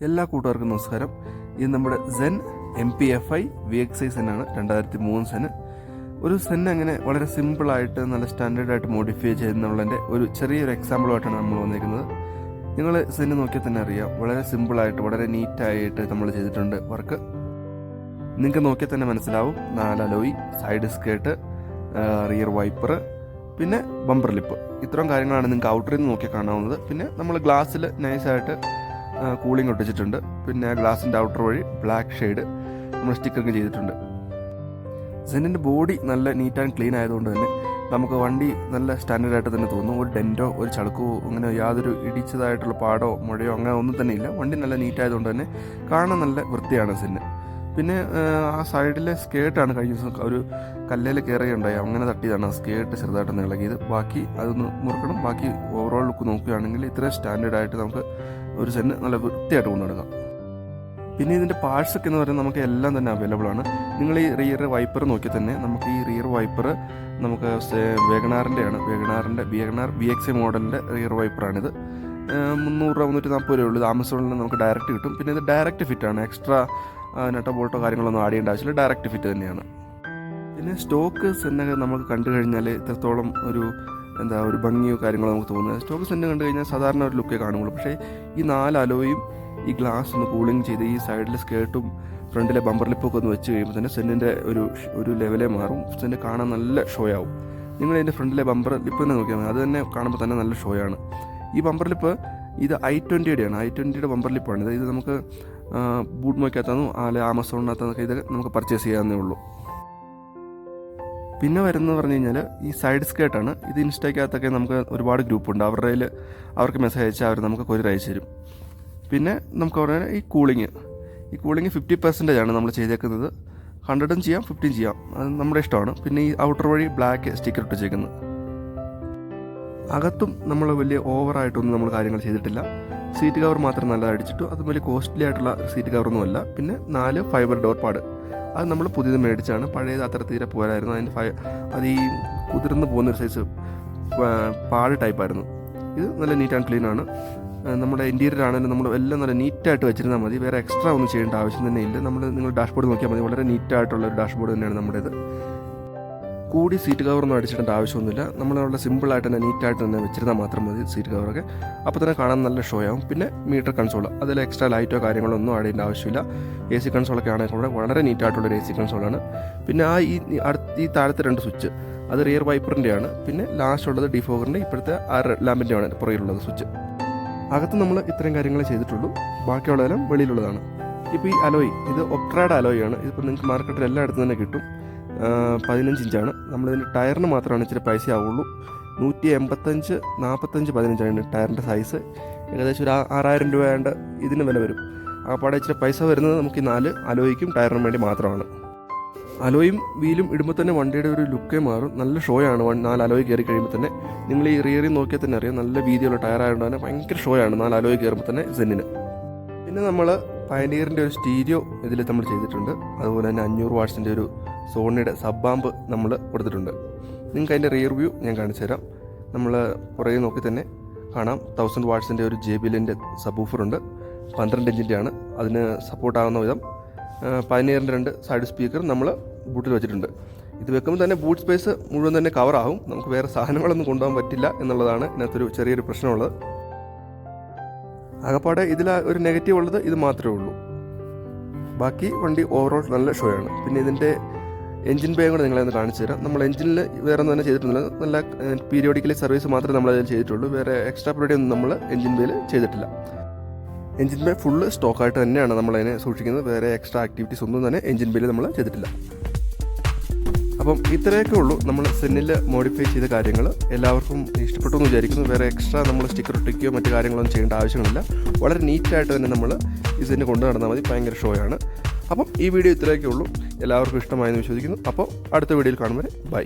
എല്ലാ കൂട്ടുകാർക്കും നമസ്കാരം. ഇത് നമ്മുടെ സെൻ MPFI VXI സെന്നാണ്, 2003 സെൻ. ഒരു സെൻ അങ്ങനെ വളരെ സിമ്പിളായിട്ട് നല്ല സ്റ്റാൻഡേർഡായിട്ട് മോഡിഫൈ ചെയ്യുന്നുള്ളതിൻ്റെ ഒരു ചെറിയൊരു എക്സാമ്പിളുമായിട്ടാണ് നമ്മൾ വന്നിരിക്കുന്നത്. നിങ്ങൾ സെന്ന് നോക്കിയാൽ തന്നെ അറിയാം, വളരെ സിമ്പിളായിട്ട് വളരെ നീറ്റായിട്ട് നമ്മൾ ചെയ്തിട്ടുണ്ട് വർക്ക്. നിങ്ങൾക്ക് നോക്കിയാൽ തന്നെ മനസ്സിലാവും. 4 alloy, side skirt, rear wiper, പിന്നെ ബമ്പർ ലിപ്പ്, ഇത്രയും കാര്യങ്ങളാണ് നിങ്ങൾക്ക് ഔട്ടറിൽ നിന്ന് നോക്കിയാൽ കാണാവുന്നത്. പിന്നെ നമ്മൾ ഗ്ലാസ്സിൽ നൈസായിട്ട് കൂളിംഗ് ഒട്ടിച്ചിട്ടുണ്ട്. പിന്നെ ഗ്ലാസിൻ്റെ ഔട്ടർ വഴി ബ്ലാക്ക് ഷെയ്ഡ് നമ്മൾ സ്റ്റിക്കറിങ് ചെയ്തിട്ടുണ്ട്. സെന്നിൻ്റെ ബോഡി നല്ല നീറ്റ് ആൻഡ് ക്ലീൻ ആയതുകൊണ്ട് തന്നെ നമുക്ക് വണ്ടി നല്ല സ്റ്റാൻഡേർഡായിട്ട് തന്നെ തോന്നും. ഒരു ഡെൻറ്റോ ഒരു ചളുക്കോ അങ്ങനെ യാതൊരു ഇടിച്ചതായിട്ടുള്ള പാടോ മുഴയോ അങ്ങനെ ഒന്നും തന്നെ ഇല്ല. വണ്ടി നല്ല നീറ്റ് ആയതുകൊണ്ട് തന്നെ കാണാൻ നല്ല വൃത്തിയാണ് സെന്ന്. പിന്നെ ആ സൈഡിലെ സ്കേർട്ടാണ് കഴിഞ്ഞ ദിവസം ഒരു കല്ലേൽ കയറുകയുണ്ടായി, അങ്ങനെ തട്ടിയതാണ് ആ സ്കേർട്ട് ചെറുതായിട്ടൊന്ന് ഇളകിയത്. ബാക്കി അതൊന്ന് മുറുക്കണം. ബാക്കി ഓവറോൾ ലുക്ക് നോക്കുകയാണെങ്കിൽ ഇത്രയും സ്റ്റാൻഡേർഡായിട്ട് നമുക്ക് ഒരു സെന്ന് നല്ല വൃത്തിയായിട്ട് കൊണ്ടുനടക്കാം. പിന്നെ ഇതിൻ്റെ പാർട്സൊക്കെ എന്ന് പറയുന്നത് നമുക്ക് എല്ലാം തന്നെ അവൈലബിൾ ആണ്. നിങ്ങൾ ഈ റിയർ വൈപ്പർ നോക്കിയാൽ തന്നെ നമുക്ക് ഈ റിയർ വൈപ്പർ നമുക്ക് വേഗനാറിൻ്റെയാണ്. വേഗനാർ VXI മോഡലിൻ്റെ റിയർ വൈപ്പറാണിത്. 300 രൂപ 340 രൂപ ഉള്ളൂ. ഇത് ആമസോണിൽ നമുക്ക് ഡയറക്റ്റ് കിട്ടും. പിന്നെ ഇത് ഡയറക്റ്റ് ഫിറ്റാണ്, എക്സ്ട്രാ നെട്ടോ ബോൾട്ടോ കാര്യങ്ങളൊന്നും ആഡ് ചെയ്യേണ്ട ആവശ്യമില്ല, ഡയറക്റ്റ് ഫിറ്റ് തന്നെയാണ്. പിന്നെ സ്റ്റോക്ക് സെന്നൊക്കെ നമുക്ക് കണ്ടു കഴിഞ്ഞാൽ ഇത്രത്തോളം ഒരു ഭംഗിയോ കാര്യങ്ങളോ നമുക്ക് തോന്നുന്നത്. സ്റ്റോക്ക് സെന്ന് കണ്ടു കഴിഞ്ഞാൽ സാധാരണ ഒരു ലുക്കേ കാണുള്ളൂ. പക്ഷേ ഈ 4 അലോയും ഈ ഗ്ലാസ് ഒന്ന് കൂളിംഗ് ചെയ്ത് ഈ സൈഡിലെ സ്കേർട്ടും ഫ്രണ്ടിലെ ബമ്പർ ലിപ്പൊക്കെ ഒന്ന് വെച്ച് കഴിയുമ്പോൾ തന്നെ സെന്നിൻ്റെ ഒരു ലെവലേ മാറും. സെന്ന് കാണാൻ നല്ല ഷോ ആവും. നിങ്ങൾ ഇതിൻ്റെ ഫ്രണ്ടിലെ ബമ്പർ ലിപ്പ് തന്നെ നോക്കിയാൽ മതി, അത് തന്നെ കാണുമ്പോൾ തന്നെ നല്ല ഷോ ആണ്. ഈ ബമ്പർ ലിപ്പ് ഇത് i20യുടെയാണ്. i20യുടെ ബമ്പർ ലിപ്പാണിത്. ഇത് നമുക്ക് ബൂട്ട് മോയ്ക്കകത്താന്നും അല്ലെങ്കിൽ ആമസോണിനകത്തൊക്കെ ഇത് നമുക്ക് പർച്ചേസ് ചെയ്യാവുന്നേ ഉള്ളൂ. പിന്നെ വരുന്നത് പറഞ്ഞു കഴിഞ്ഞാൽ ഈ സൈഡ് സ്കേർട്ടാണ്. ഇത് ഇൻസ്റ്റയ്ക്കകത്തൊക്കെ നമുക്ക് ഒരുപാട് ഗ്രൂപ്പുണ്ട്, അവർക്ക് മെസ്സേജ് അയച്ചാൽ അവർ നമുക്ക് കൊറിയർ അയച്ചു തരും. പിന്നെ നമുക്ക് പറഞ്ഞാൽ ഈ കൂളിങ് 50% ആണ് നമ്മൾ ചെയ്തേക്കുന്നത്. 100 ചെയ്യാം, 50 ചെയ്യാം, അത് നമ്മുടെ ഇഷ്ടമാണ്. പിന്നെ ഈ ഔട്ടർ വഴി ബ്ലാക്ക് സ്റ്റിക്കർ ഇട്ടിച്ചേക്കുന്നത്. അകത്തും നമ്മൾ വലിയ ഓവറായിട്ടൊന്നും നമ്മൾ കാര്യങ്ങൾ ചെയ്തിട്ടില്ല. സീറ്റ് കവർ മാത്രം നല്ല അടിച്ചിട്ടു. അത് വലിയ കോസ്റ്റ്ലി ആയിട്ടുള്ള സീറ്റ് കവറൊന്നുമല്ല. പിന്നെ 4 ഫൈബർ ഡോർ പാഡ്, അത് നമ്മൾ പുതിയത് മേടിച്ചാണ്. പഴയത് അത്ര തീരെ പോരായിരുന്നു. അത് ഈ കുതിർന്ന് പോകുന്നൊരു സൈസ് പാട് ടൈപ്പായിരുന്നു. ഇത് നല്ല നീറ്റ് ആൻഡ് ക്ലീൻ ആണ്. നമ്മുടെ ഇൻറ്റീരിയർ ആണെങ്കിലും നമ്മൾ എല്ലാം നല്ല നീറ്റായിട്ട് വെച്ചിരുന്നാൽ മതി. വേറെ എക്സ്ട്രാ ഒന്നും ചെയ്യേണ്ട ആവശ്യം തന്നെ ഇല്ല. നിങ്ങൾ ഡാഷ്ബോർഡ് നോക്കിയാൽ മതി, വളരെ നീറ്റായിട്ടുള്ള ഒരു ഡാഷ്ബോർഡ് തന്നെയാണ് നമ്മുടേത്. കൂടി സീറ്റ് കവറൊന്നും അടിച്ചിട്ടേണ്ട ആവശ്യമൊന്നുമില്ല. നമ്മളവിടെ സിമ്പിളായിട്ട് തന്നെ നീറ്റായിട്ട് തന്നെ വെച്ചിരുന്നാൽ മാത്രം മതി സീറ്റ് കവറൊക്കെ. അപ്പോൾ തന്നെ കാണാൻ നല്ല ഷോ ആവും. പിന്നെ മീറ്റർ കൺസോൾ, അതിൽ എക്സ്ട്രാ ലൈറ്റോ കാര്യങ്ങളോ ഒന്നും ആഡ് ചെയ്യേണ്ട ആവശ്യമില്ല. AC കൺസോളൊക്കെ ആണെങ്കിൽ കൂടെ വളരെ നീറ്റായിട്ടുള്ളൊരു AC കൺസോളാണ്. പിന്നെ ഈ താഴത്തെ 2 സ്വിച്ച് അത് റിയർ വൈപ്പറിൻ്റെയാണ്. പിന്നെ ലാസ്റ്റ് ഉള്ളത് ഡിഫോഗറിൻ്റെ ഇപ്പോഴത്തെ ലാമ്പിൻ്റെയാണ് പുറകിലുള്ളത് സ്വിച്ച്. അകത്ത് നമ്മൾ ഇത്രയും കാര്യങ്ങളെ ചെയ്തിട്ടുള്ളൂ, ബാക്കിയുള്ളതെല്ലാം വെളിയിലുള്ളതാണ്. ഇപ്പോൾ ഈ അലോയ് ഇത് ഒക്ട്രാഡ് അലോയാണ്. ഇതിപ്പോൾ നിങ്ങൾക്ക് മാർക്കറ്റിൽ എല്ലായിടത്തും തന്നെ കിട്ടും. 15 ഇഞ്ചാണ്. നമ്മളിതിൻ്റെ ടയറിന് മാത്രമാണ് ഇച്ചിരി പൈസ ആവുള്ളൂ. 185 45 15 ടയറിൻ്റെ സൈസ്. ഏകദേശം ഒരു 6000 രൂപ ഇതിന് വില വരും. ആ പാടെ ഇച്ചിരി പൈസ വരുന്നത് നമുക്ക് ഈ 4 അലോയ്ക്കും ടയറിനും വേണ്ടി മാത്രമാണ്. അലോയും വീലും ഇടുമ്പോൾ തന്നെ വണ്ടിയുടെ ഒരു ലുക്കേ മാറും. നല്ല ഷോ ആണ് 4 അലോയ് കയറി കഴിയുമ്പോൾ തന്നെ. നിങ്ങൾ ഈ റിയറിൽ നോക്കിയാൽ തന്നെ അറിയാം, നല്ല വീതിയുള്ള ടയറായതുകൊണ്ട് തന്നെ ഭയങ്കര ഷോ ആണ് 4 അലോയ് കയറുമ്പോൾ തന്നെ സെന്നിന്. പിന്നെ നമ്മൾ പയനീറിൻ്റെ ഒരു സ്റ്റീരിയോ ഇതിൽ നമ്മൾ ചെയ്തിട്ടുണ്ട്. അതുപോലെ തന്നെ 500 വാട്ട്സിൻ്റെ ഒരു സോണിയുടെ സബ് ആമ്പ് നമ്മൾ കൊടുത്തിട്ടുണ്ട്. നിങ്ങൾക്ക് അതിൻ്റെ റിയർ വ്യൂ ഞാൻ കാണിച്ചു തരാം. നമ്മൾ പുറകെ നോക്കി തന്നെ കാണാം. 1000 വാട്ട്സിൻ്റെ ഒരു JBLൻ്റെ സബ് ഊഫറുണ്ട്. 12 ഇഞ്ചിൻ്റെയാണ്. അതിന് സപ്പോർട്ടാകുന്ന വിധം പയനീറിൻ്റെ 2 സൈഡ് സ്പീക്കർ നമ്മൾ ബൂട്ടിൽ വെച്ചിട്ടുണ്ട്. ഇത് വെക്കുമ്പോൾ തന്നെ ബൂട്ട് സ്പേസ് മുഴുവൻ തന്നെ കവറാകും. നമുക്ക് വേറെ സാധനങ്ങളൊന്നും കൊണ്ടുപോകാൻ പറ്റില്ല എന്നുള്ളതാണ് ഇതിനകത്തൊരു ചെറിയൊരു പ്രശ്നമുള്ളത്. ആകപ്പാടെ ഇതിൽ ഒരു നെഗറ്റീവ് ഉള്ളത് ഇത് മാത്രമേ ഉള്ളൂ. ബാക്കി വണ്ടി ഓവറോൾ നല്ല ഷോ ആണ്. പിന്നെ ഇതിൻ്റെ എൻജിൻ ബേ കൂടെ നിങ്ങളെ കാണിച്ചു തരാം. നമ്മൾ എൻജിനിൽ വേറെ ഒന്നും തന്നെ ചെയ്തിട്ടില്ല. നല്ല പീരിയോഡിക്കലി സർവീസ് മാത്രമേ നമ്മളതിൽ ചെയ്തിട്ടുള്ളൂ. വേറെ എക്സ്ട്രാ പരിപാടി ഒന്നും നമ്മൾ എൻജിൻ ബേയിൽ ചെയ്തിട്ടില്ല. എൻജിൻ ബേ ഫുള്ള് സ്റ്റോക്കായിട്ട് തന്നെയാണ് നമ്മളതിനെ സൂക്ഷിക്കുന്നത്. വേറെ എക്സ്ട്രാ ആക്ടിവിറ്റീസ് ഒന്നും തന്നെ എൻജിൻ ബേയിൽ നമ്മൾ ചെയ്തിട്ടില്ല. അപ്പം ഇത്രയൊക്കെ ഉള്ളൂ നമ്മൾ സെന്നിൽ മോഡിഫൈ ചെയ്ത കാര്യങ്ങൾ. എല്ലാവർക്കും ഇഷ്ടപ്പെട്ടു എന്ന് വിചാരിക്കുന്നു. വേറെ എക്സ്ട്രാ നമ്മൾ സ്റ്റിക്കർ ഒട്ടിക്കുകയോ മറ്റു കാര്യങ്ങളൊന്നും ചെയ്യേണ്ട ആവശ്യമില്ല. വളരെ നീറ്റായിട്ട് തന്നെ നമ്മൾ ഈ സെന്ന് കൊണ്ടു നടന്നാൽ മതി. ഭയങ്കര ഷോ ആണ്. അപ്പം ഈ വീഡിയോ ഇത്രയൊക്കെ ഉള്ളൂ. എല്ലാവർക്കും ഇഷ്ടമായെന്ന് വിശ്വസിക്കുന്നു. അപ്പോൾ അടുത്ത വീഡിയോയിൽ കാണും വരെ ബൈ.